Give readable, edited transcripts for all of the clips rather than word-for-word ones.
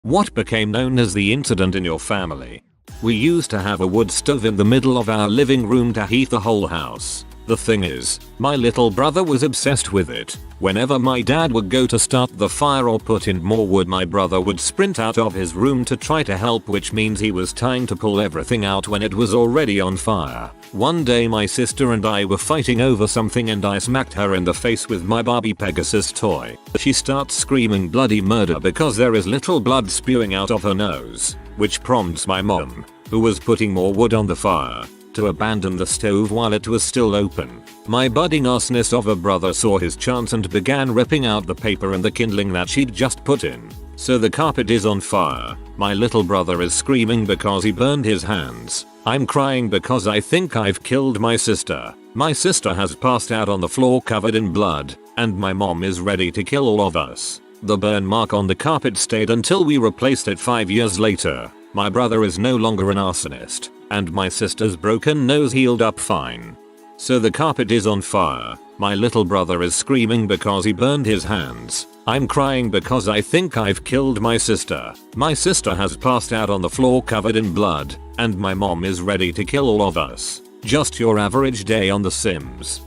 What became known as the incident in your family? We used to have a wood stove in the middle of our living room to heat the whole house. The thing is, my little brother was obsessed with it. Whenever my dad would go to start the fire or put in more wood, my brother would sprint out of his room to try to help, which means he was trying to pull everything out when it was already on fire. One day my sister and I were fighting over something and I smacked her in the face with my Barbie Pegasus toy. She starts screaming bloody murder because there is little blood spewing out of her nose, which prompts my mom, who was putting more wood on the fire, to abandon the stove while it was still open. My budding arsonist of a brother saw his chance and began ripping out the paper and the kindling that she'd just put in. So the carpet is on fire. My little brother is screaming because he burned his hands. I'm crying because I think I've killed my sister. My sister has passed out on the floor covered in blood, and my mom is ready to kill all of us. The burn mark on the carpet stayed until we replaced it 5 years later. My brother is no longer an arsonist, and my sister's broken nose healed up fine. So the carpet is on fire. My little brother is screaming because he burned his hands. I'm crying because I think I've killed my sister. My sister has passed out on the floor covered in blood, and my mom is ready to kill all of us. Just your average day on The Sims.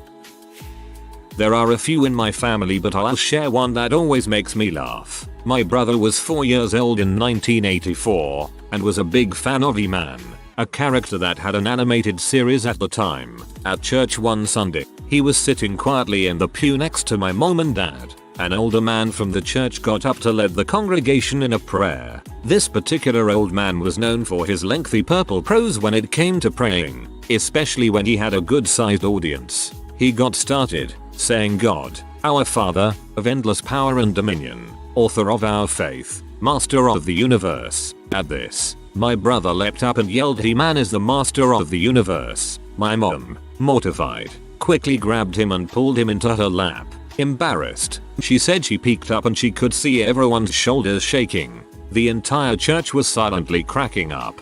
There are a few in my family, but I'll share one that always makes me laugh. My brother was 4 years old in 1984 and was a big fan of E-Man, a character that had an animated series at the time. At church one Sunday, he was sitting quietly in the pew next to my mom and dad. An older man from the church got up to lead the congregation in a prayer. This particular old man was known for his lengthy purple prose when it came to praying, especially when he had a good-sized audience. He got started, saying, "God, our Father, of endless power and dominion, author of our faith, master of the universe." At this, my brother leapt up and yelled, "He man is the master of the universe." My mom, mortified, quickly grabbed him and pulled him into her lap. Embarrassed, she said she peeked up and she could see everyone's shoulders shaking. The entire church was silently cracking up.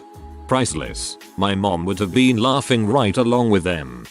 Priceless. My mom would have been laughing right along with them.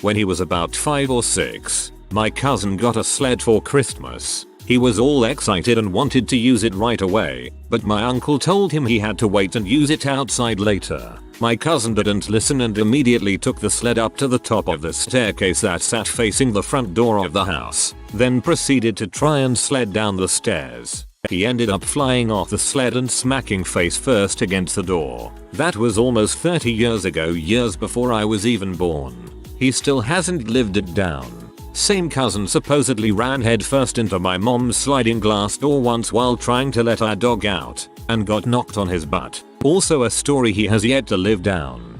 When he was about 5 or 6, my cousin got a sled for Christmas. He was all excited and wanted to use it right away, but my uncle told him he had to wait and use it outside later. My cousin didn't listen and immediately took the sled up to the top of the staircase that sat facing the front door of the house, then proceeded to try and sled down the stairs. He ended up flying off the sled and smacking face first against the door. That was almost 30 years ago, years before I was even born. He still hasn't lived it down. Same cousin supposedly ran headfirst into my mom's sliding glass door once while trying to let our dog out, and got knocked on his butt. Also a story he has yet to live down.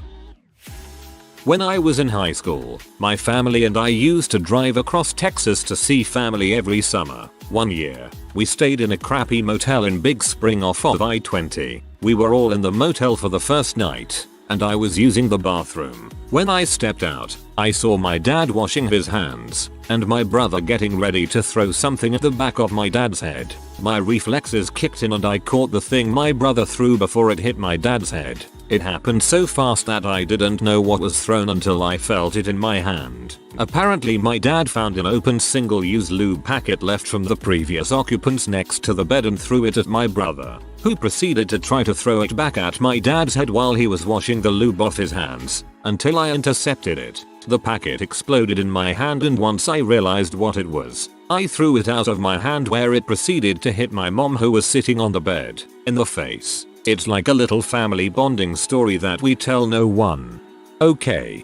When I was in high school, my family and I used to drive across Texas to see family every summer. One year, we stayed in a crappy motel in Big Spring off of I-20. We were all in the motel for the first night, and I was using the bathroom. When I stepped out, I saw my dad washing his hands, and my brother getting ready to throw something at the back of my dad's head. My reflexes kicked in and I caught the thing my brother threw before it hit my dad's head. It happened so fast that I didn't know what was thrown until I felt it in my hand. Apparently my dad found an open single-use lube packet left from the previous occupants next to the bed and threw it at my brother, who proceeded to try to throw it back at my dad's head while he was washing the lube off his hands, until I intercepted it. The packet exploded in my hand and once I realized what it was, I threw it out of my hand where it proceeded to hit my mom, who was sitting on the bed, in the face. It's like a little family bonding story that we tell no one. Okay.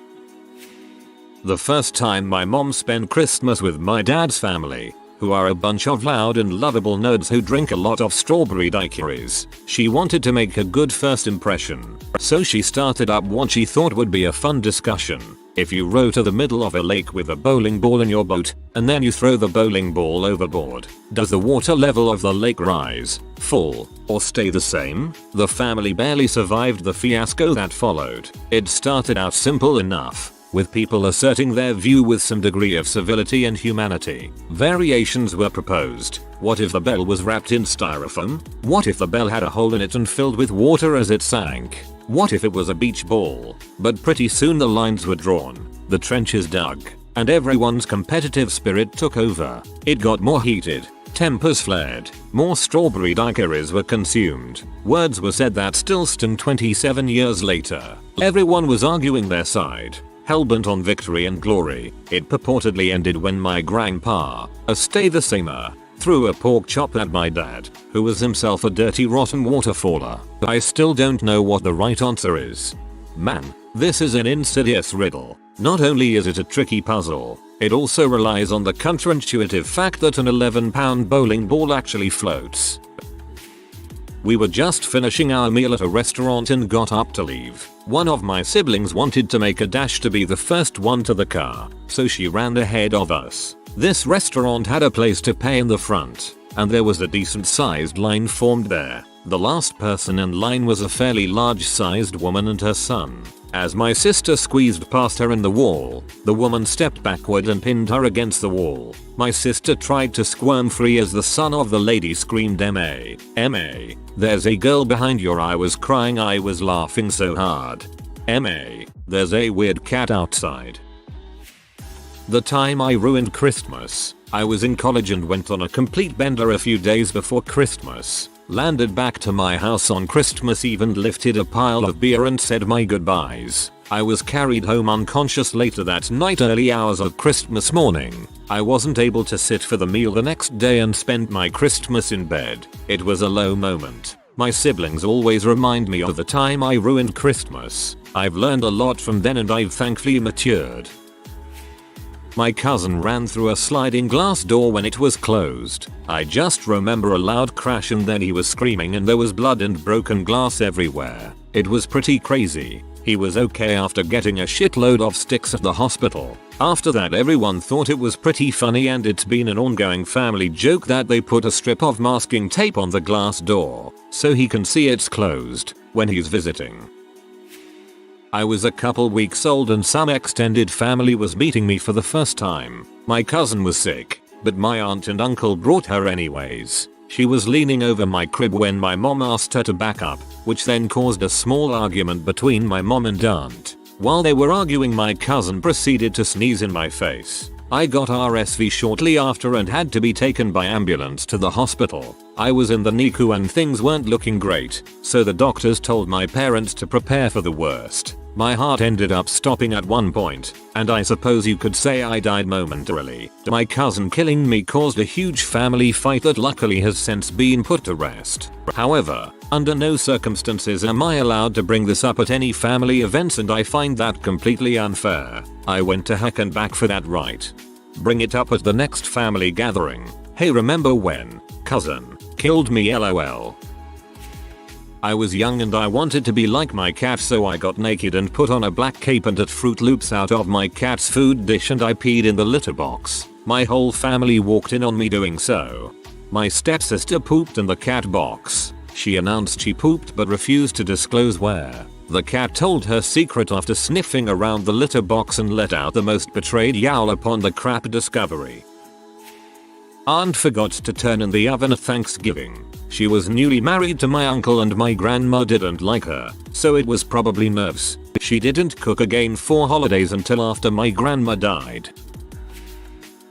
The first time my mom spent Christmas with my dad's family, who are a bunch of loud and lovable nerds who drink a lot of strawberry daiquiris, she wanted to make a good first impression. So she started up what she thought would be a fun discussion. If you row to the middle of a lake with a bowling ball in your boat, and then you throw the bowling ball overboard, does the water level of the lake rise, fall, or stay the same? The family barely survived the fiasco that followed. It started out simple enough, with people asserting their view with some degree of civility and humanity. Variations were proposed. What if the bell was wrapped in styrofoam? What if the bell had a hole in it and filled with water as it sank? What if it was a beach ball? But pretty soon the lines were drawn, the trenches dug, and everyone's competitive spirit took over. It got more heated. Tempers flared. More strawberry daiquiris were consumed. Words were said that still sting 27 years later. Everyone was arguing their side, hellbent on victory and glory. It purportedly ended when my grandpa, a stay-the-samer, threw a pork chop at my dad, who was himself a dirty rotten waterfaller. I still don't know what the right answer is. Man, this is an insidious riddle. Not only is it a tricky puzzle, it also relies on the counterintuitive fact that an 11-pound bowling ball actually floats. We were just finishing our meal at a restaurant and got up to leave. One of my siblings wanted to make a dash to be the first one to the car, so she ran ahead of us. This restaurant had a place to pay in the front, and there was a decent sized line formed there. The last person in line was a fairly large sized woman and her son. As my sister squeezed past her in the wall, the woman stepped backward and pinned her against the wall. My sister tried to squirm free as the son of the lady screamed, "M.A. M.A. There's a girl behind you." I was crying, I was laughing so hard. "M.A. There's a weird cat outside." The time I ruined Christmas. I was in college and went on a complete bender a few days before Christmas. Landed back to my house on Christmas Eve and lifted a pile of beer and said my goodbyes. I was carried home unconscious later that night, early hours of Christmas morning. I wasn't able to sit for the meal the next day and spent my Christmas in bed. It was a low moment. My siblings always remind me of the time I ruined Christmas. I've learned a lot from then and I've thankfully matured. My cousin ran through a sliding glass door when it was closed. I just remember a loud crash and then he was screaming and there was blood and broken glass everywhere. It was pretty crazy. He was okay after getting a shitload of sticks at the hospital. After that everyone thought it was pretty funny and it's been an ongoing family joke that they put a strip of masking tape on the glass door so he can see it's closed when he's visiting. I was a couple weeks old and some extended family was meeting me for the first time. My cousin was sick, but my aunt and uncle brought her anyways. She was leaning over my crib when my mom asked her to back up, which then caused a small argument between my mom and aunt. While they were arguing, my cousin proceeded to sneeze in my face. I got RSV shortly after and had to be taken by ambulance to the hospital. I was in the NICU and things weren't looking great, so the doctors told my parents to prepare for the worst. My heart ended up stopping at one point, and I suppose you could say I died momentarily. My cousin killing me caused a huge family fight that luckily has since been put to rest. However, under no circumstances am I allowed to bring this up at any family events and I find that completely unfair. I went to heck and back for that right. Bring it up at the next family gathering. Hey, remember when cousin killed me, lol. I was young and I wanted to be like my cat, so I got naked and put on a black cape and ate Fruit Loops out of my cat's food dish and I peed in the litter box. My whole family walked in on me doing so. My stepsister pooped in the cat box. She announced she pooped but refused to disclose where. The cat told her secret after sniffing around the litter box and let out the most betrayed yowl upon the crap discovery. Aunt forgot to turn in the oven at Thanksgiving. She was newly married to my uncle and my grandma didn't like her, so it was probably nerves. She didn't cook again for holidays until after my grandma died.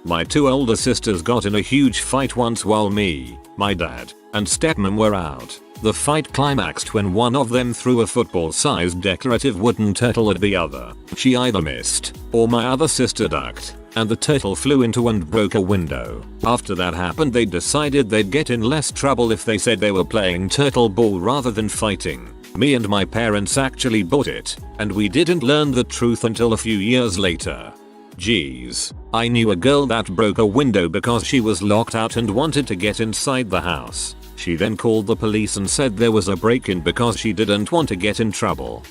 My two older sisters got in a huge fight once while me, my dad, and stepmom were out. The fight climaxed when one of them threw a football-sized decorative wooden turtle at the other. She either missed, or my other sister ducked, and the turtle flew into and broke a window. After that happened, they decided they'd get in less trouble if they said they were playing turtle ball rather than fighting. Me and my parents actually bought it, and we didn't learn the truth until a few years later. Jeez. I knew a girl that broke a window because she was locked out and wanted to get inside the house. She then called the police and said there was a break-in because she didn't want to get in trouble.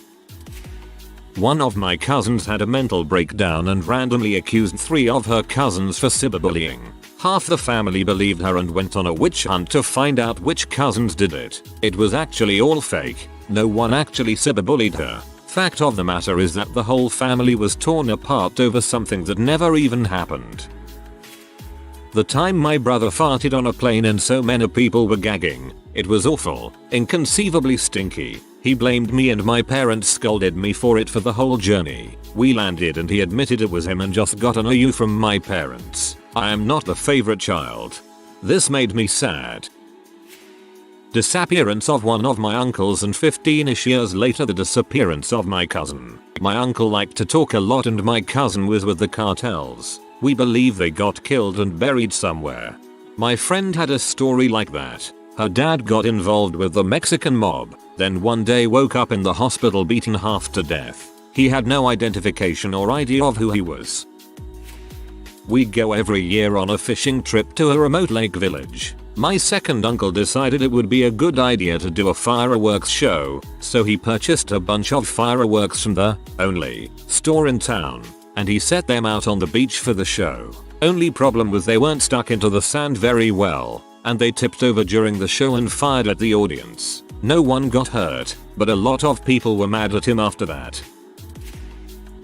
One of my cousins had a mental breakdown and randomly accused 3 of her cousins for cyberbullying. Half the family believed her and went on a witch hunt to find out which cousins did it. It was actually all fake. No one actually cyberbullied her. Fact of the matter is that the whole family was torn apart over something that never even happened. The time my brother farted on a plane and so many people were gagging. It was awful, inconceivably stinky. He blamed me and my parents scolded me for it for the whole journey. We landed and he admitted it was him and just got an "are you" from my parents. I am not the favorite child. This made me sad. Disappearance of one of my uncles, and 15ish years later the disappearance of my cousin. My uncle liked to talk a lot and my cousin was with the cartels. We believe they got killed and buried somewhere. My friend had a story like that. Her dad got involved with the Mexican mob, then one day woke up in the hospital beaten half to death. He had no identification or idea of who he was. We go every year on a fishing trip to a remote lake village. My second uncle decided it would be a good idea to do a fireworks show, so he purchased a bunch of fireworks from the only store in town, and he set them out on the beach for the show. Only problem was they weren't stuck into the sand very well, and they tipped over during the show and fired at the audience. No one got hurt, but a lot of people were mad at him after that.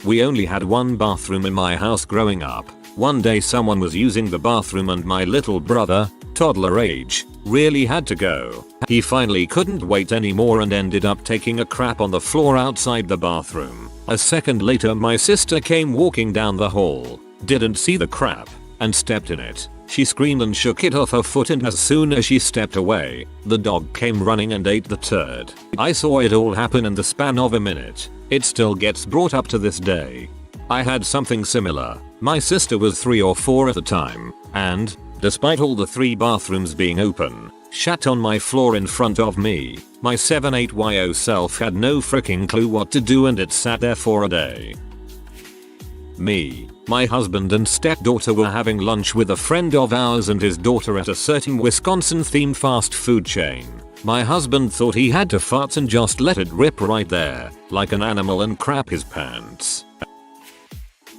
We only had one bathroom in my house growing up. One day someone was using the bathroom and my little brother, toddler age, really had to go. He finally couldn't wait anymore and ended up taking a crap on the floor outside the bathroom. A second later my sister came walking down the hall, didn't see the crap, and stepped in it. She screamed and shook it off her foot, and as soon as she stepped away, the dog came running and ate the turd. I saw it all happen in the span of a minute. It still gets brought up to this day. I had something similar. My sister was 3 or 4 at the time, and, despite all the 3 bathrooms being open, shat on my floor in front of me. My 7-8-year-old self had no freaking clue what to do and it sat there for a day. Me, my husband and stepdaughter were having lunch with a friend of ours and his daughter at a certain Wisconsin-themed fast food chain. My husband thought he had to fart and just let it rip right there, like an animal, and crap his pants.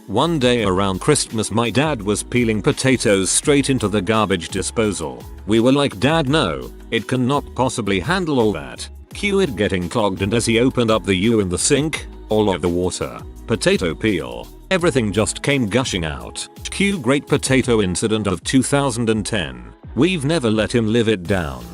One day around Christmas my dad was peeling potatoes straight into the garbage disposal. We were like, "Dad, no, it cannot possibly handle all that." Cue it getting clogged, and as he opened up the U in the sink, all of the water, potato peel, everything just came gushing out. Cue Great Potato Incident of 2010. We've never let him live it down.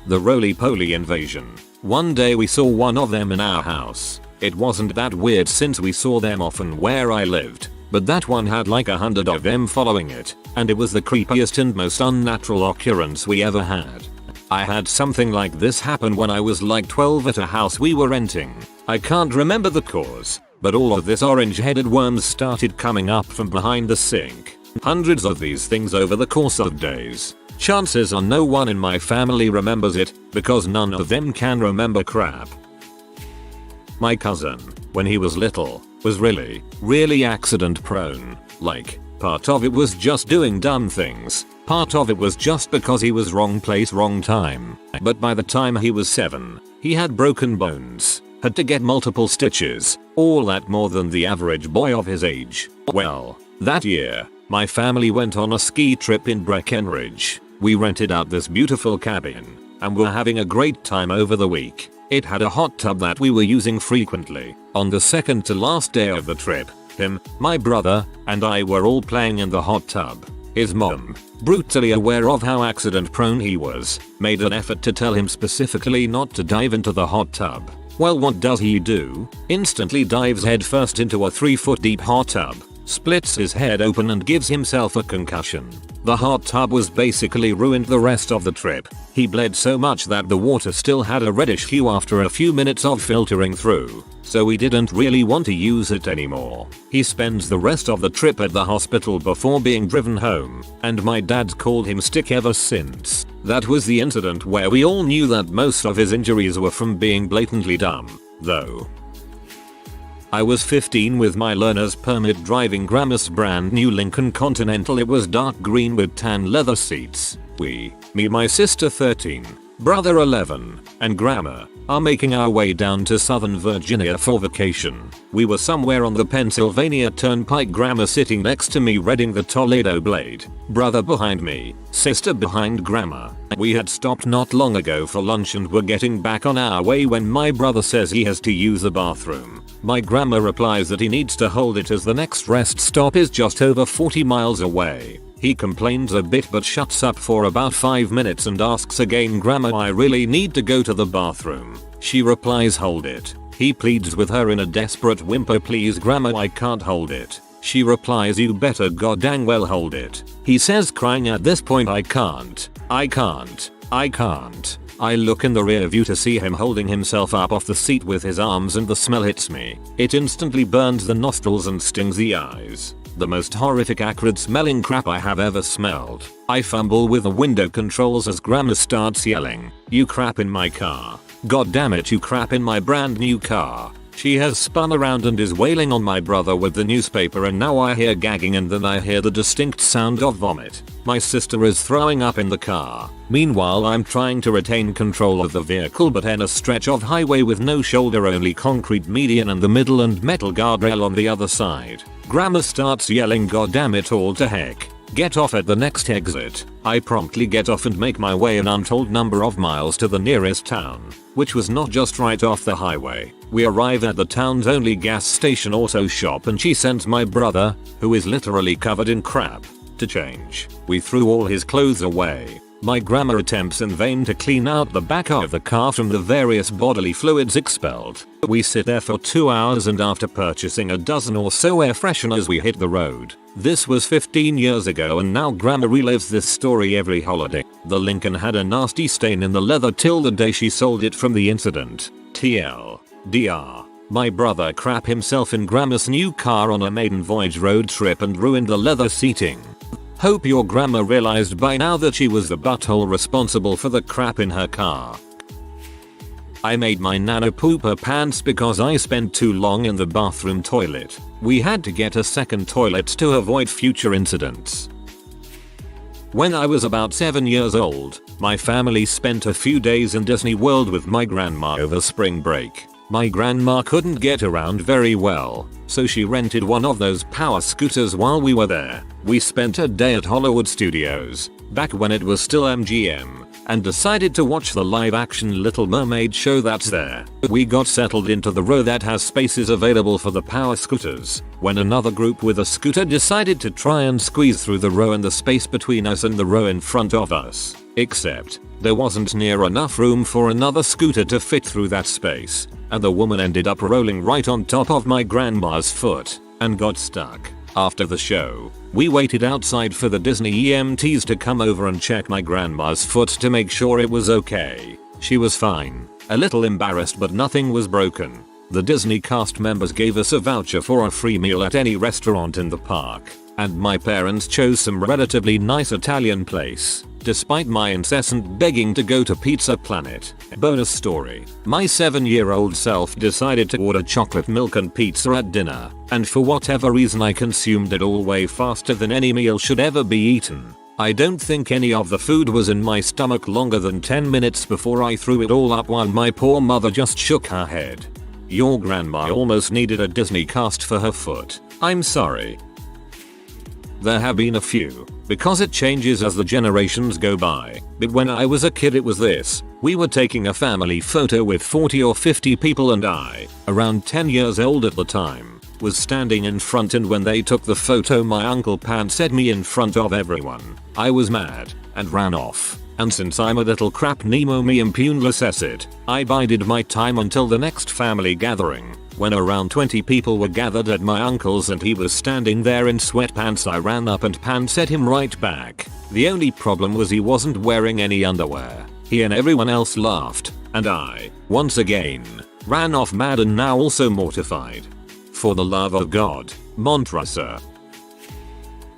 The roly-poly invasion. One day we saw one of them in our house. It wasn't that weird since we saw them often where I lived, but that one had like 100 of them following it, and it was the creepiest and most unnatural occurrence we ever had. I had something like this happen when I was like 12 at a house we were renting. I can't remember the cause, but all of this orange-headed worms started coming up from behind the sink. Hundreds of these things over the course of days. Chances are no one in my family remembers it, because none of them can remember crap. My cousin, when he was little, was really accident prone. Like, part of it was just doing dumb things, part of it was just because he was wrong place wrong time. But by the time he was 7, he had broken bones, had to get multiple stitches, all that more than the average boy of his age. Well, that year, my family went on a ski trip in Breckenridge. We rented out this beautiful cabin, and were having a great time over the week. It had a hot tub that we were using frequently. On the second to last day of the trip, him, my brother, and I were all playing in the hot tub. His mom, brutally aware of how accident prone he was, made an effort to tell him specifically not to dive into the hot tub. Well, what does he do? Instantly dives headfirst into a 3-foot deep hot tub, splits his head open and gives himself a concussion. The hot tub was basically ruined the rest of the trip. He bled so much that the water still had a reddish hue after a few minutes of filtering through, so we didn't really want to use it anymore. He spends the rest of the trip at the hospital before being driven home, and my dad's called him Stick ever since. That was the incident where we all knew that most of his injuries were from being blatantly dumb, though. I was 15 with my learner's permit driving Grandma's brand new Lincoln Continental. It was dark green with tan leather seats. Me, my sister 13, brother 11, and Grandma are making our way down to Southern Virginia for vacation. We were somewhere on the Pennsylvania Turnpike, Grandma sitting next to me reading the Toledo Blade, brother behind me, sister behind Grandma. We had stopped not long ago for lunch and were getting back on our way when my brother says he has to use the bathroom. My grandma replies that he needs to hold it as the next rest stop is just over 40 miles away. He complains a bit but shuts up for about 5 minutes and asks again, "Grandma, I really need to go to the bathroom." She replies, "Hold it." He pleads with her in a desperate whimper, "Please Grandma, I can't hold it." She replies, "You better goddamn well hold it." He says, crying at this point, I can't. I look in the rear view to see him holding himself up off the seat with his arms, and the smell hits me. It instantly burns the nostrils and stings the eyes. The most horrific acrid smelling crap I have ever smelled. I fumble with the window controls as Grandma starts yelling, "You crap in my car. God damn it, you crap in my brand new car." She has spun around and is wailing on my brother with the newspaper, and now I hear gagging and then I hear the distinct sound of vomit. My sister is throwing up in the car. Meanwhile, I'm trying to retain control of the vehicle, but in a stretch of highway with no shoulder, only concrete median in the middle and metal guardrail on the other side. Grandma starts yelling, "God damn it all to heck. Get off at the next exit." I promptly get off and make my way an untold number of miles to the nearest town, which was not just right off the highway. We arrive at the town's only gas station auto shop, and she sends my brother, who is literally covered in crap, to change. We threw all his clothes away. My grandma attempts in vain to clean out the back of the car from the various bodily fluids expelled. We sit there for 2 hours, and after purchasing a dozen or so air fresheners we hit the road. This was 15 years ago, and now grandma relives this story every holiday. The Lincoln had a nasty stain in the leather till the day she sold it from the incident. TLDR. My brother crap himself in grandma's new car on a maiden voyage road trip and ruined the leather seating. Hope your grandma realized by now that she was the butthole responsible for the crap in her car. I made my nana poop her pants because I spent too long in the bathroom toilet. We had to get a second toilet to avoid future incidents. When I was about 7 years old, my family spent a few days in Disney World with my grandma over spring break. My grandma couldn't get around very well, so she rented one of those power scooters while we were there. We spent a day at Hollywood Studios, back when it was still MGM, and decided to watch the live-action Little Mermaid show that's there. We got settled into the row that has spaces available for the power scooters, when another group with a scooter decided to try and squeeze through the row and the space between us and the row in front of us. Except, there wasn't near enough room for another scooter to fit through that space, and the woman ended up rolling right on top of my grandma's foot, and got stuck. After the show, we waited outside for the Disney EMTs to come over and check my grandma's foot to make sure it was okay. She was fine, a little embarrassed, but nothing was broken. The Disney cast members gave us a voucher for a free meal at any restaurant in the park, and my parents chose some relatively nice Italian place, despite my incessant begging to go to Pizza Planet. Bonus story. My 7-year-old self decided to order chocolate milk and pizza at dinner, and for whatever reason I consumed it all way faster than any meal should ever be eaten. I don't think any of the food was in my stomach longer than 10 minutes before I threw it all up, while my poor mother just shook her head. Your grandma almost needed a Disney cast for her foot. I'm sorry. There have been a few, because it changes as the generations go by, but when I was a kid it was this. We were taking a family photo with 40 or 50 people, and I, around 10 years old at the time, was standing in front, and when they took the photo my uncle pantsaid me in front of everyone. I was mad, and ran off, and since I'm a little crap Nemo me impuneless acid, I bided my time until the next family gathering. When around 20 people were gathered at my uncle's and he was standing there in sweatpants, I ran up and pantsaid him right back. The only problem was he wasn't wearing any underwear. He and everyone else laughed, and I, once again, ran off mad and now also mortified. For the love of God, mantra sir.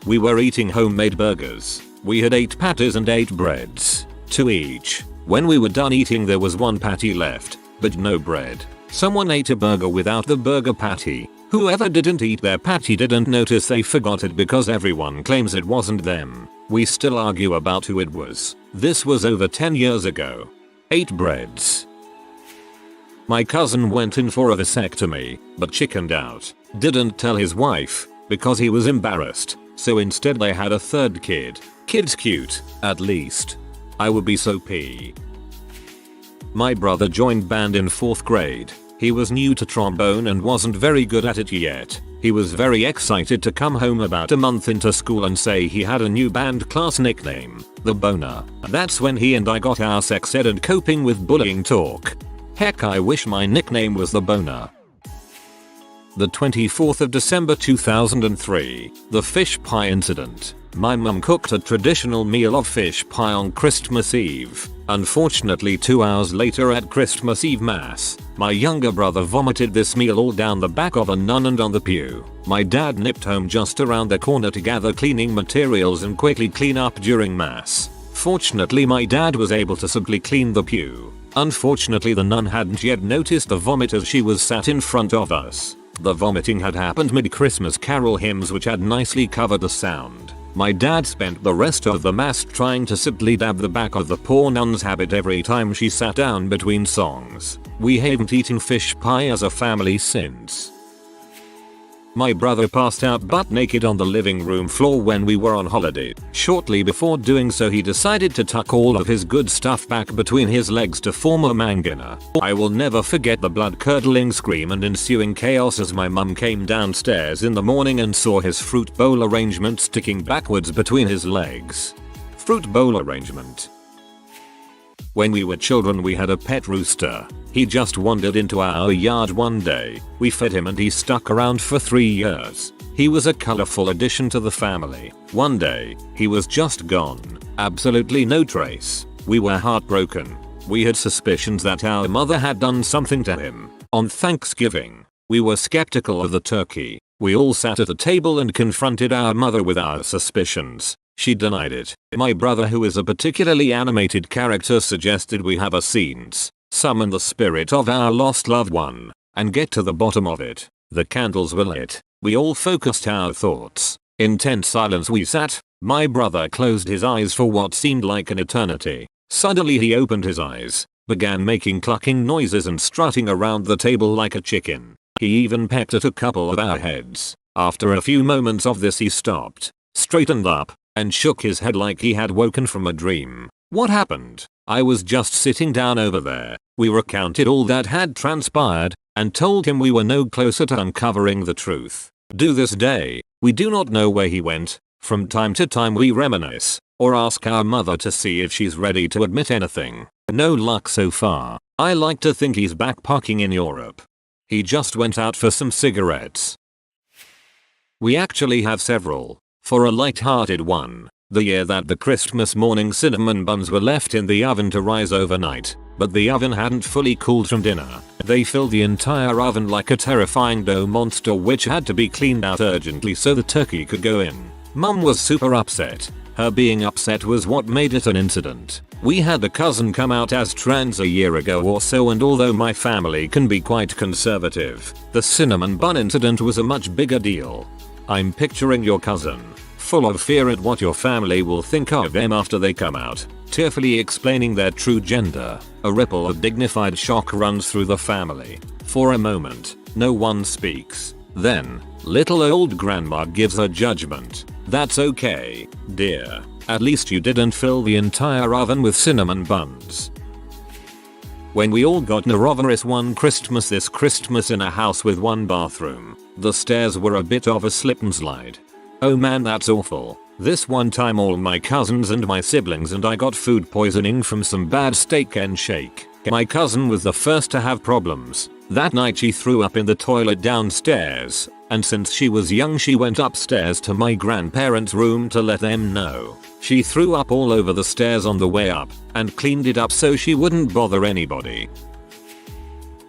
We were eating homemade burgers. We had 8 patties and 8 breads, 2 each. When we were done eating there was 1 patty left, but no bread. Someone ate a burger without the burger patty. Whoever didn't eat their patty didn't notice they forgot it because everyone claims it wasn't them. We still argue about who it was. This was over 10 years ago. 8 breads. My cousin went in for a vasectomy, but chickened out. Didn't tell his wife, because he was embarrassed, so instead they had a 3rd kid. Kid's cute, at least. I would be so pee. My brother joined band in 4th grade. He was new to trombone and wasn't very good at it yet. He was very excited to come home about a month into school and say he had a new band class nickname, the Boner. That's when he and I got our sex ed and coping with bullying talk. Heck, I wish my nickname was the Boner. The 24th of December 2003, the fish pie incident. My mum cooked a traditional meal of fish pie on Christmas Eve. Unfortunately, 2 hours later at Christmas Eve Mass, my younger brother vomited this meal all down the back of a nun and on the pew. My dad nipped home just around the corner to gather cleaning materials and quickly clean up during Mass. Fortunately, my dad was able to simply clean the pew. Unfortunately, the nun hadn't yet noticed the vomit as she was sat in front of us. The vomiting had happened mid-Christmas carol hymns which had nicely covered the sound. My dad spent the rest of the Mass trying to simply dab the back of the poor nun's habit every time she sat down between songs. We haven't eaten fish pie as a family since. My brother passed out butt naked on the living room floor when we were on holiday. Shortly before doing so, he decided to tuck all of his good stuff back between his legs to form a mangina. I will never forget the blood-curdling scream and ensuing chaos as my mum came downstairs in the morning and saw his fruit bowl arrangement sticking backwards between his legs. Fruit bowl arrangement. When we were children, we had a pet rooster. He just wandered into our yard one day. We fed him and he stuck around for 3 years. He was a colorful addition to the family. One day, he was just gone. Absolutely no trace. We were heartbroken. We had suspicions that our mother had done something to him. On Thanksgiving, we were skeptical of the turkey. We all sat at a table and confronted our mother with our suspicions. She denied it. My brother, who is a particularly animated character, suggested we have a scenes, summon the spirit of our lost loved one, and get to the bottom of it. The candles were lit. We all focused our thoughts. In tense silence we sat. My brother closed his eyes for what seemed like an eternity. Suddenly he opened his eyes, began making clucking noises and strutting around the table like a chicken. He even pecked at a couple of our heads. After a few moments of this, he stopped, straightened up, and shook his head like he had woken from a dream. What happened? I was just sitting down over there. We recounted all that had transpired and told him we were no closer to uncovering the truth. To this day, we do not know where he went. From time to time we reminisce or ask our mother to see if she's ready to admit anything. No luck so far. I like to think he's backpacking in Europe. He just went out for some cigarettes. We actually have several. For a light-hearted one, the year that the Christmas morning cinnamon buns were left in the oven to rise overnight, but the oven hadn't fully cooled from dinner. They filled the entire oven like a terrifying dough monster which had to be cleaned out urgently so the turkey could go in. Mum was super upset. Her being upset was what made it an incident. We had a cousin come out as trans a year ago or so, and although my family can be quite conservative, the cinnamon bun incident was a much bigger deal. I'm picturing your cousin, full of fear at what your family will think of them after they come out, tearfully explaining their true gender. A ripple of dignified shock runs through the family. For a moment, no one speaks. Then, little old grandma gives her judgment. That's okay, dear. At least you didn't fill the entire oven with cinnamon buns. When we all got norovirus one Christmas this Christmas in a house with one bathroom, the stairs were a bit of a slip and slide. Oh man, that's awful. This one time all my cousins and my siblings and I got food poisoning from some bad steak and shake. My cousin was the first to have problems. That night she threw up in the toilet downstairs, and since she was young she went upstairs to my grandparents' room to let them know. She threw up all over the stairs on the way up, and cleaned it up so she wouldn't bother anybody.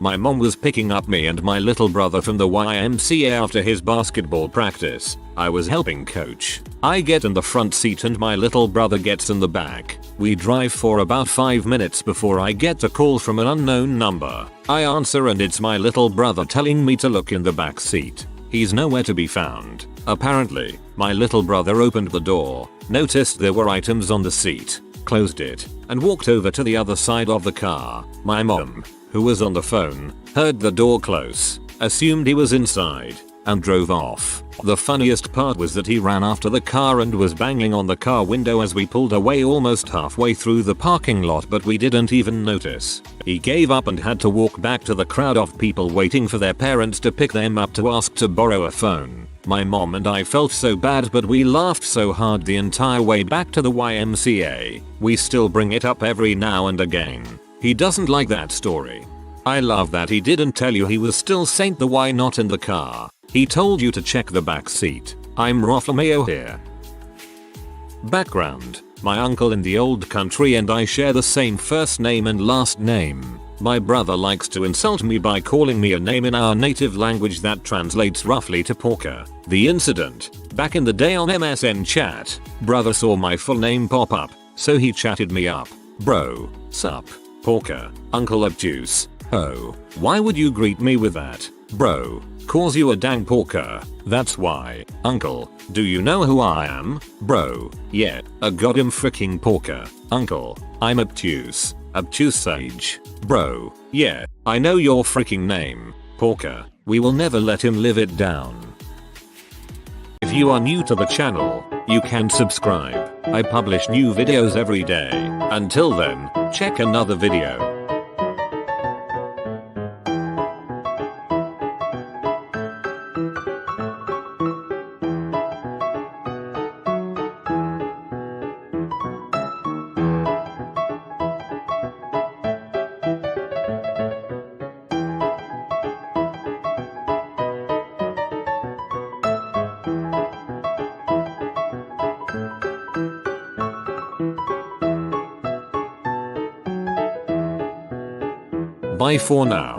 My mom was picking up me and my little brother from the YMCA after his basketball practice. I was helping coach. I get in the front seat and my little brother gets in the back. We drive for about 5 minutes before I get a call from an unknown number. I answer and it's my little brother telling me to look in the back seat. He's nowhere to be found. Apparently, my little brother opened the door, noticed there were items on the seat, closed it, and walked over to the other side of the car. My mom, who was on the phone, heard the door close, assumed he was inside, and drove off. The funniest part was that he ran after the car and was banging on the car window as we pulled away almost halfway through the parking lot, but we didn't even notice. He gave up and had to walk back to the crowd of people waiting for their parents to pick them up to ask to borrow a phone. My mom and I felt so bad, but we laughed so hard the entire way back to the YMCA. We still bring it up every now and again. He doesn't like that story. I love that he didn't tell you he was still Saint the Why Not in the car. He told you to check the back seat. I'm Roflamayo here. Background. My uncle in the old country and I share the same first name and last name. My brother likes to insult me by calling me a name in our native language that translates roughly to porker. The incident. Back in the day on MSN chat, brother saw my full name pop up, so he chatted me up. Bro, sup, porker, uncle obtuse. Oh, why would you greet me with that? Bro, cause you a dang porker. That's why. Uncle, do you know who I am? Bro, yeah, a goddamn freaking porker. Uncle, I'm obtuse. Obtuse sage. Bro, yeah, I know your freaking name. Porker, we will never let him live it down. If you are new to the channel, you can subscribe. I publish new videos every day. Until then, check another video. Bye for now.